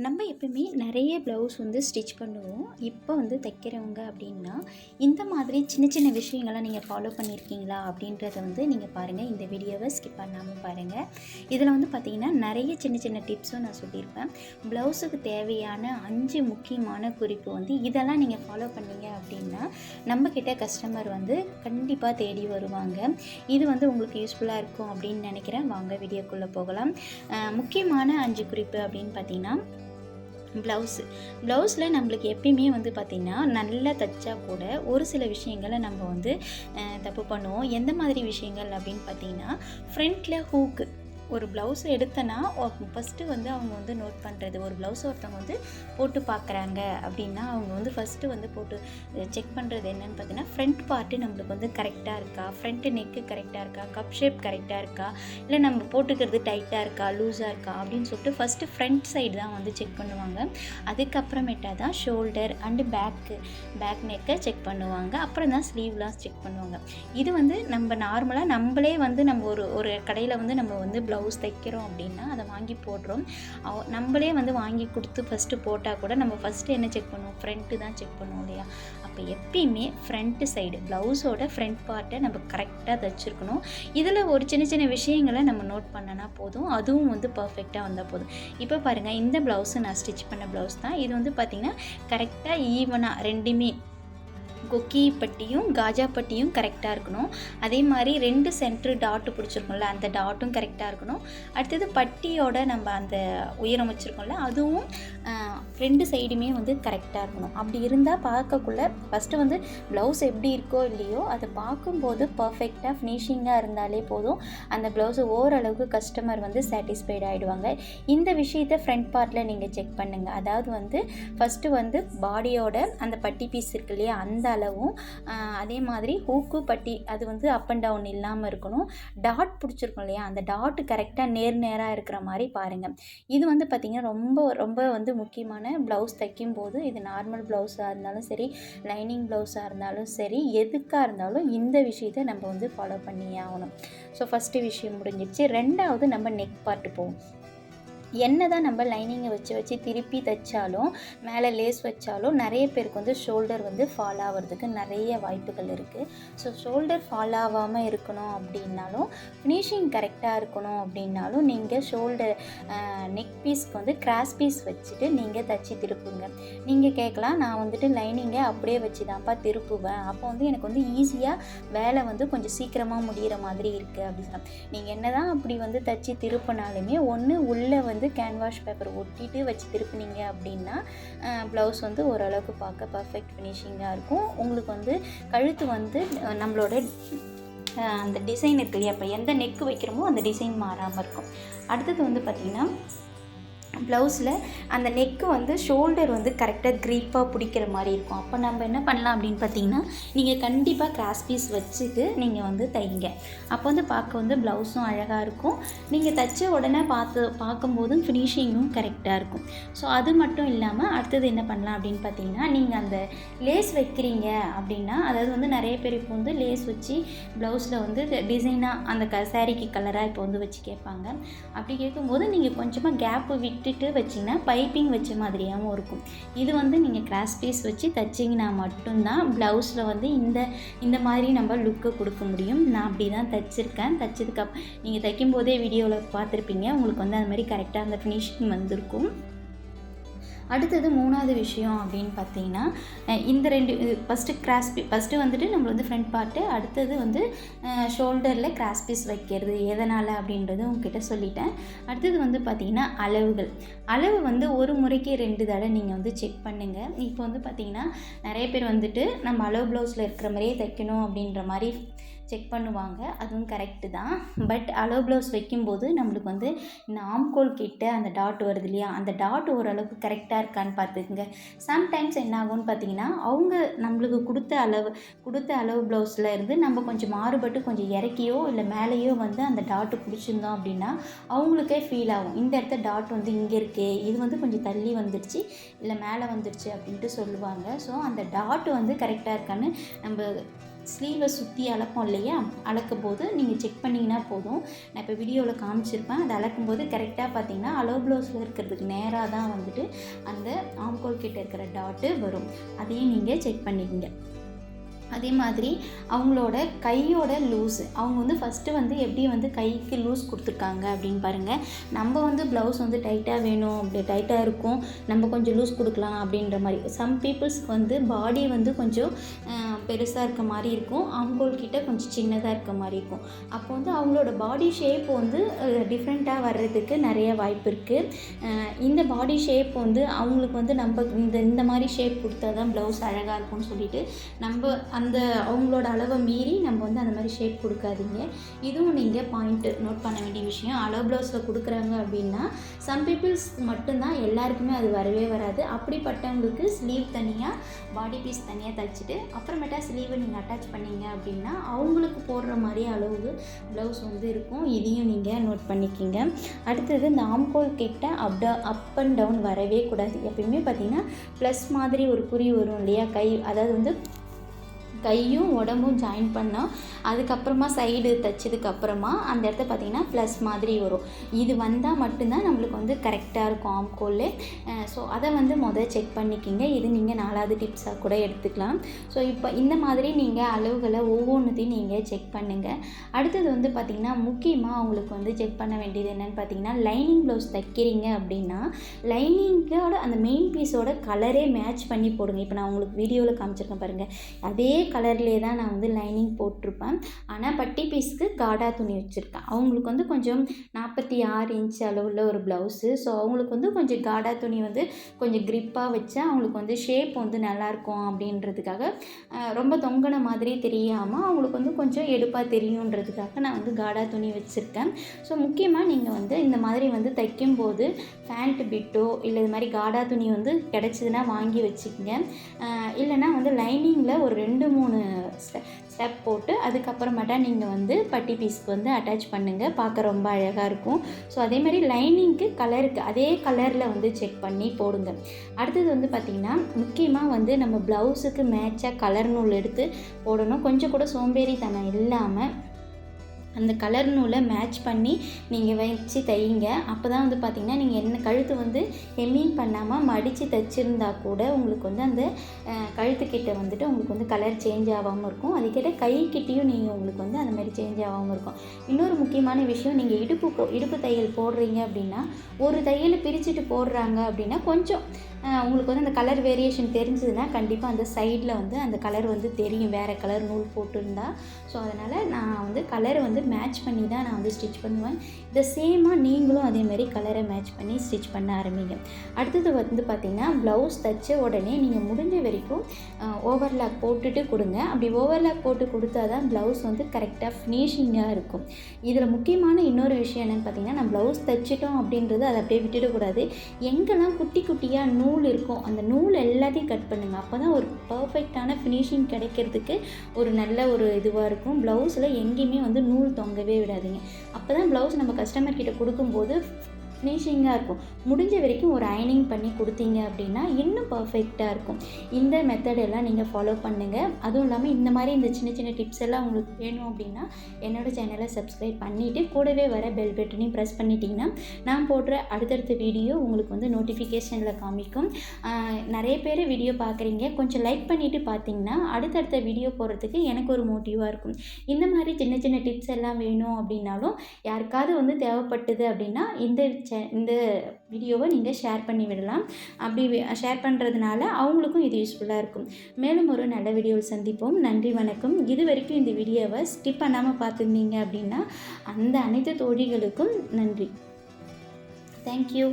நம்ம எப்பவுமே நிறைய ப்ளவுஸ் வந்து ஸ்டிச் பண்ணுவோம். இப்போ வந்து தைக்கிறவங்க அப்படின்னா, இந்த மாதிரி சின்ன சின்ன விஷயங்கள நீங்க ஃபாலோ பண்ணியிருக்கீங்களா? அப்படின்றத வந்து நீங்க பாருங்கள். இந்த வீடியோவை ஸ்கிப் பண்ணாம பாருங்கள். இதில் வந்து பார்த்தீங்கன்னா, நிறைய சின்ன சின்ன டிப்ஸும் நான் சொல்லியிருப்பேன். ப்ளவுஸுக்கு தேவையான 5 முக்கியமான குறிப்பு வந்து இதெல்லாம் நீங்கள் ஃபாலோ பண்ணீங்க அப்படின்னா, நம்மக்கிட்ட கஸ்டமர் வந்து கண்டிப்பாக தேடி வருவாங்க. இது வந்து உங்களுக்கு யூஸ்ஃபுல்லாக இருக்கும் அப்படின்னு நினைக்கிறேன். வாங்க வீடியோக்குள்ளே போகலாம். முக்கியமான 5 குறிப்பு அப்படின்னு பார்த்தீங்கன்னா, ப்ளவுஸில் நம்மளுக்கு எப்பயுமே வந்து பார்த்திங்கன்னா, நல்லா தைச்சா கூட ஒரு சில விஷயங்களை நம்ம வந்து தப்பு பண்ணுவோம். எந்த மாதிரி விஷயங்கள் அப்படின்னு பார்த்திங்கன்னா, ஃப்ரண்ட்டில் ஹூக்கு ஒரு ப்ளவுஸ் எடுத்தனா ஃபஸ்ட்டு வந்து அவங்க வந்து நோட் பண்ணுறது, ஒரு ப்ளவுஸ் ஒருத்தவங்க வந்து போட்டு பார்க்குறாங்க அப்படின்னா, அவங்க வந்து ஃபஸ்ட்டு வந்து போட்டு செக் பண்ணுறது என்னென்னு பார்த்தீங்கன்னா, ஃப்ரண்ட் பார்ட்டு நம்மளுக்கு வந்து கரெக்டாக இருக்கா, ஃப்ரண்ட்டு நெக்கு கரெக்டாக இருக்கா, கப் ஷேப் கரெக்டாக இருக்கா, இல்லை நம்ம போட்டுக்கிறது டைட்டாக இருக்கா, லூஸாக இருக்கா அப்படின்னு சொல்லிட்டு ஃபஸ்ட்டு ஃப்ரண்ட் சைடு தான் வந்து செக் பண்ணுவாங்க. அதுக்கப்புறமேட்டா தான் ஷோல்டர் அண்டு பேக் நெக்கை செக் பண்ணுவாங்க. அப்புறம் தான் ஸ்லீவ்லாம் செக் பண்ணுவாங்க. இது வந்து நம்ம நார்மலாக நம்மளே வந்து நம்ம ஒரு கடையில் வந்து நம்ம வந்து ப்ளவுஸ் தைக்கிறோம் அப்படின்னா அதை வாங்கி போடுறோம். நம்மளே வந்து வாங்கி கொடுத்து ஃபஸ்ட்டு போட்டால் கூட நம்ம ஃபஸ்ட்டு என்ன செக் பண்ணுவோம்? ஃப்ரண்ட்டு தான் செக் பண்ணுவோம் இல்லையா? அப்போ எப்பயுமே ஃப்ரண்ட்டு சைடு ப்ளவுஸோட ஃப்ரண்ட் பார்ட்டை நம்ம கரெக்டாக தைச்சிருக்கணும். இதில் ஒரு சின்ன சின்ன விஷயங்களை நம்ம நோட் பண்ணனா போதும், அதுவும் வந்து பர்ஃபெக்டாக வந்தால் போதும். இப்போ பாருங்கள், இந்த ப்ளவுஸு நான் ஸ்டிச் பண்ண ப்ளவுஸ் தான். இது வந்து பார்த்திங்கன்னா கரெக்டாக ஈவனாக ரெண்டுமே கொக்கி பட்டியும் காஜா பட்டியும் கரெக்டாக இருக்கணும். அதே மாதிரி 2 சென்ட்ரு டாட்டு பிடிச்சிருக்கோம்ல, அந்த டாட்டும் கரெக்டாக இருக்கணும். அடுத்தது பட்டியோட நம்ம அந்த உயரம் வச்சுருக்கோம்ல, அதுவும் 2 சைடுமே வந்து கரெக்டாக இருக்கணும். அப்படி இருந்தால் பார்க்கக்குள்ள ஃபஸ்ட்டு வந்து ப்ளவுஸ் எப்படி இருக்கோ இல்லையோ அதை பார்க்கும்போது பர்ஃபெக்டாக ஃபினிஷிங்காக இருந்தாலே போதும். அந்த ப்ளவுஸு ஓரளவுக்கு கஸ்டமர் வந்து சாட்டிஸ்ஃபைட் ஆகிடுவாங்க. இந்த விஷயத்தை ஃப்ரண்ட் பார்ட்டில் நீங்கள் செக் பண்ணுங்கள். அதாவது வந்து ஃபஸ்ட்டு வந்து பாடியோட அந்த பட்டி பீஸ் இருக்கு இல்லையா, அந்த அளவும் அதே மாதிரி ஹூக்கு பட்டி அது வந்து அப் அண்ட் டவுன் இல்லாமல் இருக்கணும். டாட் பிடிச்சிருக்கோம் இல்லையா, அந்த டாட்டு கரெக்டாக நேராக இருக்கிற மாதிரி பாருங்கள். இது வந்து பார்த்திங்கன்னா ரொம்ப ரொம்ப வந்து முக்கியமான ப்ளவுஸ் தைக்கும்போது, இது நார்மல் ப்ளவுஸாக இருந்தாலும் சரி, லைனிங் ப்ளவுஸாக இருந்தாலும் சரி, எதுக்காக இருந்தாலும் இந்த விஷயத்தை நம்ம வந்து ஃபாலோ பண்ணியே ஆகணும். ஸோ ஃபஸ்ட்டு விஷயம் முடிஞ்சிடுச்சு. 2வது நம்ம நெக் பார்ட்டு போவோம். என்ன தான் நம்ம லைனிங்கை வச்சு திருப்பி தைச்சாலும், மேலே லேஸ் வச்சாலும் நிறைய பேருக்கு வந்து ஷோல்டர் வந்து ஃபால் ஆகிறதுக்கு நிறைய வாய்ப்புகள் இருக்குது. ஸோ ஷோல்டர் ஃபால் ஆகாமல் இருக்கணும் அப்படின்னாலும், ஃபினிஷிங் கரெக்டாக இருக்கணும் அப்படின்னாலும், நீங்கள் ஷோல்டர் நெக் பீஸ்க்கு வந்து கிராஸ் பீஸ் வச்சுட்டு நீங்கள் தைச்சி திருப்புங்க. நீங்கள் கேட்கலாம், நான் வந்துட்டு லைனிங்கை அப்படியே வச்சு தான்ப்பா திருப்புவேன், அப்போ வந்து எனக்கு வந்து ஈஸியாக வேலை வந்து கொஞ்சம் சீக்கிரமாக முடிகிற மாதிரி இருக்குது அப்படின்னு சொன்னால், நீங்கள் என்ன தான் அப்படி வந்து தைச்சி திருப்பினாலுமே ஒன்று உள்ளே வந்து கேன்வாஷ் பேப்பர் ஒட்டிட்டு வச்சு திருப்பினீங்க அப்படின்னா ப்ளவுஸ் வந்து ஓரளவுக்கு பார்க்க பர்ஃபெக்ட் ஃபினிஷிங்காக இருக்கும். உங்களுக்கு வந்து கழுத்து வந்து நம்மளோட அந்த டிசைன் இருக்கு இல்லையா, அப்போ எந்த நெக்கு வைக்கிறோமோ அந்த டிசைன் மாறாமல் இருக்கும். அடுத்தது வந்து பார்த்திங்கன்னா, ப்ளவுஸில் அந்த நெக்கு வந்து ஷோல்டர் வந்து கரெக்டாக க்ரீப்பாக பிடிக்கிற மாதிரி இருக்கும். அப்போ நம்ம என்ன பண்ணலாம் அப்படின்னு பார்த்தீங்கன்னா, நீங்கள் கண்டிப்பாக கிராஸ் பீஸ் வச்சுட்டு நீங்கள் வந்து தைங்க. அப்போ வந்து பார்க்க வந்து ப்ளவுஸும் அழகாக இருக்கும். நீங்கள் தைச்ச உடனே பார்க்கும்போதும் ஃபினிஷிங்கும் கரெக்டாக இருக்கும். ஸோ அது மட்டும் இல்லாமல் அடுத்தது என்ன பண்ணலாம் அப்படின்னு பார்த்தீங்கன்னா, நீங்கள் அந்த லேஸ் வைக்கிறீங்க அப்படின்னா, அதாவது வந்து நிறைய பேர் இப்போ வந்து லேஸ் வச்சு ப்ளவுஸில் வந்து டிசைனாக அந்த சாரீக்கு கலராக இப்போ வந்து வச்சு கேட்பாங்க. அப்படி கேட்கும்போது நீங்கள் கொஞ்சமாக கேப்பு விட்டுட்டு வச்சிங்கன்னா பைப்பிங் வச்ச மாதிரியாகவும் இருக்கும். இது வந்து நீங்கள் கிராஸ் பீஸ் வச்சு தைச்சிங்கன்னா மட்டும்தான் ப்ளவுஸில் வந்து இந்த மாதிரி நம்ம லுக்கை கொடுக்க முடியும். நான் அப்படி தான் தைச்சிருக்கேன். நீங்கள் தைக்கும்போதே வீடியோவில் பார்த்துருப்பீங்க. உங்களுக்கு வந்து அது மாதிரி கரெக்டாக அந்த ஃபினிஷிங் வந்திருக்கும். அடுத்தது 3வது விஷயம் அப்படின்னு பார்த்தீங்கன்னா, இந்த 2 ஃபஸ்ட்டு வந்துட்டு நம்ம வந்து ஃப்ரண்ட் பார்ட்டு, அடுத்தது வந்து ஷோல்டரில் கிராஸ் பீஸ் வைக்கிறது எதனால் அப்படின்றது உங்ககிட்ட சொல்லிட்டேன். அடுத்தது வந்து பார்த்திங்கன்னா அளவு வந்து ஒரு முறைக்கு 2 தடவை நீங்கள் வந்து செக் பண்ணுங்கள். இப்போ வந்து பார்த்திங்கன்னா, நிறைய பேர் வந்துட்டு நம்ம அளவு ப்ளவுஸில் இருக்கிற மாதிரியே தைக்கணும் அப்படின்ற மாதிரி செக் பண்ணுவாங்க. அதுவும் கரெக்டு தான். பட் அளவு ப்ளவுஸ் வைக்கும்போது நம்மளுக்கு வந்து இந்த ஆம்கோல் கிட்ட அந்த டாட் வருது இல்லையா, அந்த டாட் ஓரளவுக்கு கரெக்டாக இருக்கான்னு பார்த்துக்குங்க. சம்டைம்ஸ் என்ன ஆகும்னு பார்த்தீங்கன்னா, அவங்க நம்மளுக்கு கொடுத்த அளவு ப்ளவுஸில் இருந்து நம்ம கொஞ்சம் மாறுபட்டு கொஞ்சம் இறக்கியோ இல்லை மேலேயோ வந்து அந்த டாட்டு பிடிச்சிருந்தோம் அப்படின்னா அவங்களுக்கே ஃபீல் ஆகும், இந்த இடத்த டாட் வந்து இங்கே இருக்கே, இது வந்து கொஞ்சம் தள்ளி வந்துடுச்சு இல்லை மேலே வந்துடுச்சு அப்படின்ட்டு சொல்லுவாங்க. ஸோ அந்த டாட் வந்து கரெக்டாக இருக்கான்னு நம்ம ஸ்லீவை சுற்றி அளப்போம் இல்லையா, அளக்கும் போது நீங்கள் செக் பண்ணிங்கன்னா போதும். நான் இப்போ வீடியோவில் காமிச்சிருப்பேன். அதை அளக்கும்போது கரெக்டாக பார்த்தீங்கன்னா அலோ ப்ளவுஸில் இருக்கிறதுக்கு நேராக தான் வந்துட்டு அந்த ஆம்கோல் கிட்ட இருக்கிற டாட்டு வரும். அதையும் நீங்கள் செக் பண்ணிக்கங்க. அதே மாதிரி அவங்களோட கையோட லூஸு, அவங்க வந்து ஃபஸ்ட்டு வந்து எப்படி வந்து கைக்கு லூஸ் கொடுத்துருக்காங்க அப்படின்னு பாருங்கள். நம்ம வந்து ப்ளவுஸ் வந்து டைட்டாக வேணும், அப்படி டைட்டாக இருக்கும், நம்ம கொஞ்சம் லூஸ் கொடுக்கலாம் அப்படின்ற மாதிரி. சம் பீப்புள்ஸ்க்கு வந்து பாடி வந்து கொஞ்சம் பெருசாக இருக்க மாதிரி இருக்கும், ஆம்கோல் கிட்ட கொஞ்சம் சின்னதாக இருக்க மாதிரி இருக்கும். அப்போ வந்து அவங்களோட பாடி ஷேப் வந்து டிஃப்ரெண்ட்டாக வர்றதுக்கு நிறைய வாய்ப்பு இருக்குது. இந்த பாடி ஷேப் வந்து அவங்களுக்கு வந்து நம்ம இந்த மாதிரி ஷேப் கொடுத்தா தான் ப்ளவுஸ் அழகாக இருக்கும்னு சொல்லிட்டு நம்ம அந்த அவங்களோட அளவை மீறி நம்ம வந்து அந்த மாதிரி ஷேப் கொடுக்காதீங்க. இதுவும் நீங்கள் பாயிண்ட்டு நோட் பண்ண வேண்டிய விஷயம். அலோ ப்ளவுஸில் கொடுக்குறாங்க அப்படின்னா சம் பீப்புள்ஸ் மட்டும்தான், எல்லாருக்குமே அது வரவே வராது. அப்படிப்பட்டவங்களுக்கு ஸ்லீவ் தனியாக, பாடி பீஸ் தனியாக தைச்சிட்டு அப்புறமேட்டா ஸ்லீவை நீங்கள் அட்டாச் பண்ணிங்க அப்படின்னா அவங்களுக்கு போடுற மாதிரி அளவு ப்ளவுஸ் வந்து இருக்கும். இதையும் நீங்கள் நோட் பண்ணிக்கிங்க. அடுத்தது இந்த ஆம்கோல் கிட்ட அப் அண்ட் டவுன் வரவே கூடாது. எப்பயுமே பார்த்திங்கன்னா ப்ளஸ் மாதிரி ஒரு குறி வரும் இல்லையா, கை, அதாவது வந்து கையும் உடம்பும் ஜாயின் பண்ணோம், அதுக்கப்புறமா சைடு தைச்சதுக்கப்புறமா அந்த இடத்த பார்த்திங்கன்னா ப்ளஸ் மாதிரி வரும். இது வந்தால் மட்டும்தான் நம்மளுக்கு வந்து கரெக்டாக இருக்கும் ஆம்கோல். ஸோ அதை வந்து செக் பண்ணிக்கிங்க. இது நீங்கள் 4வது டிப்ஸாக கூட எடுத்துக்கலாம். ஸோ இப்போ இந்த மாதிரி நீங்கள் அளவுகளை ஒவ்வொன்றுத்தையும் நீங்கள் செக் பண்ணுங்கள். அடுத்தது வந்து பார்த்திங்கன்னா முக்கியமாக அவங்களுக்கு வந்து செக் பண்ண வேண்டியது என்னென்னு பார்த்திங்கன்னா, லைனிங் ப்ளவுஸ் தைக்கிறீங்க அப்படின்னா லைனிங்கோட அந்த மெயின் பீஸோட கலரே மேட்ச் பண்ணி போடுங்க. இப்போ நான் உங்களுக்கு வீடியோவில் காமிச்சிருக்கேன் பாருங்கள், அதே கலர்லேயே தான் நான் வந்து லைனிங் போட்டிருப்பேன். ஆனால் பட்டி பீஸுக்கு காடா துணி வச்சுருக்கேன். அவங்களுக்கு வந்து கொஞ்சம் 46 இன்ச் அளவுள்ள ஒரு ப்ளவுஸு. ஸோ அவங்களுக்கு வந்து கொஞ்சம் காடா துணி வந்து கொஞ்சம் க்ரிப்பாக வச்சா அவங்களுக்கு வந்து ஷேப் வந்து நல்லாயிருக்கும் அப்படின்றதுக்காக, ரொம்ப தொங்கின மாதிரி தெரியாமல் அவங்களுக்கு வந்து கொஞ்சம் எடுப்பாக தெரியுன்றதுக்காக நான் வந்து காடா துணி வச்சுருக்கேன். ஸோ முக்கியமாக நீங்கள் வந்து இந்த மாதிரி வந்து தைக்கும்போது ஃபேண்ட் பிட்டோ இல்லை இது மாதிரி காடா துணி வந்து கிடச்சிதுன்னா வாங்கி வச்சுக்கோங்க. இல்லைனா வந்து லைனிங்கில் ஒரு 2-3 ஸ்டெப் போட்டு அதுக்கப்புறமேட்டா நீங்கள் வந்து பட்டி பீஸ்க்கு வந்து அட்டாச் பண்ணுங்கள். பார்க்க ரொம்ப அழகாக இருக்கும். ஸோ அதேமாதிரி லைனிங்க்கு கலருக்கு அதே கலரில் வந்து செக் பண்ணி போடுங்க. அடுத்தது வந்து பார்த்திங்கன்னா முக்கியமாக வந்து நம்ம ப்ளவுஸுக்கு மேட்சாக கலர் நூல் எடுத்து போடணும். கொஞ்சம் கூட சோம்பேறித்தனம் இல்லாமல் அந்த கலர் நூலை மேட்ச் பண்ணி நீங்கள் வச்சு தையுங்க. அப்போ தான் வந்து பார்த்திங்கன்னா நீங்கள் என்ன கழுத்து வந்து ஹெம்மிங் பண்ணாமல் மடித்து தைச்சிருந்தா கூட உங்களுக்கு வந்து அந்த கழுத்துக்கிட்ட வந்துட்டு உங்களுக்கு வந்து கலர் சேஞ்ச் ஆகாமல் இருக்கும். அதுக்கிட்ட கைக்கிட்டேயும் நீங்கள் உங்களுக்கு வந்து அந்த மாதிரி சேஞ்ச் ஆகாமல் இருக்கும். இன்னொரு முக்கியமான விஷயம், நீங்கள் இடுப்பு தையல் போடுறீங்க அப்படின்னா ஒரு தையலை பிரிச்சுட்டு போடுறாங்க அப்படின்னா கொஞ்சம் உங்களுக்கு வந்து அந்த கலர் வேரியேஷன் தெரிஞ்சதுன்னா கண்டிப்பாக அந்த சைடில் வந்து அந்த கலர் வந்து தெரியும், வேறு கலர் நூல் போட்டிருந்தா. ஸோ அதனால் நான் வந்து கலரை வந்து மேட்ச் பண்ணி தான் நான் வந்து ஸ்டிச் பண்ணுவேன். இதை சேமாக நீங்களும் அதேமாதிரி கலரை மேட்ச் பண்ணி ஸ்டிச் பண்ண ஆரம்பிங்க. அடுத்தது வந்து பார்த்திங்கன்னா ப்ளவுஸ் தைச்ச உடனே நீங்கள் முடிஞ்ச வரைக்கும் ஓவர்லாக் போட்டுட்டு கொடுங்க. அப்படி ஓவர்லாக் போட்டு கொடுத்தா தான் ப்ளவுஸ் வந்து கரெக்டாக ஃபினிஷிங்காக இருக்கும். இதில் முக்கியமான இன்னொரு விஷயம் என்னென்னு பார்த்திங்கன்னா, நான் ப்ளவுஸ் தைச்சிட்டோம் அப்படின்றது அதை அப்படியே விட்டுடக்கூடாது. எங்கெல்லாம் குட்டி குட்டியாக நூல் இருக்கும் அந்த நூல் எல்லாத்தையும் கட் பண்ணுங்கள். அப்போ தான் ஒரு பர்ஃபெக்டான ஃபினிஷிங் கிடைக்கிறதுக்கு ஒரு நல்ல ஒரு இதுவாக இருக்கும். ப்ளவுஸில் எங்கேயுமே வந்து நூல் தொங்கவே விடாதீங்க. அப்போ தான் ப்ளவுஸ் நம்ம கஸ்டமர் கிட்ட கொடுக்கும்போது ஃபினிஷிங்காக இருக்கும். முடிஞ்ச வரைக்கும் ஒரு அயனிங் பண்ணி கொடுத்தீங்க அப்படின்னா இன்னும் பர்ஃபெக்டாக இருக்கும். இந்த மெத்தடெல்லாம் நீங்கள் ஃபாலோ பண்ணுங்கள். அதுவும் இல்லாமல் இந்த மாதிரி இந்த சின்ன சின்ன டிப்ஸ் எல்லாம் உங்களுக்கு வேணும் அப்படின்னா என்னோடய சேனலை சப்ஸ்கிரைப் பண்ணிவிட்டு கூடவே வர பெல் பட்டனையும் ப்ரெஸ் பண்ணிட்டீங்கன்னா நான் போடுற அடுத்தடுத்த வீடியோ உங்களுக்கு வந்து நோட்டிஃபிகேஷனில் காமிக்கும். நிறைய பேர் வீடியோ பார்க்குறீங்க, கொஞ்சம் லைக் பண்ணிவிட்டு பார்த்தீங்கன்னா அடுத்தடுத்த வீடியோ போடுறதுக்கு எனக்கு ஒரு மோட்டிவாக இருக்கும். இந்த மாதிரி சின்ன சின்ன டிப்ஸ் எல்லாம் வேணும் அப்படின்னாலும் யாருக்காவது வந்து தேவைப்பட்டது அப்படின்னா இந்த வீடியோவை நீங்கள் ஷேர் பண்ணி விடலாம். அப்படி ஷேர் பண்ணுறதுனால அவங்களுக்கும் இது யூஸ்ஃபுல்லாக இருக்கும். மேலும் ஒரு நல்ல வீடியோவில் சந்திப்போம். நன்றி, வணக்கம். இது வரைக்கும் இந்த வீடியோவை ஸ்கிப் பண்ணாமல் பார்த்துருந்தீங்க அப்படின்னா அந்த அனைத்து தோழிகளுக்கும் நன்றி. தேங்க்யூ.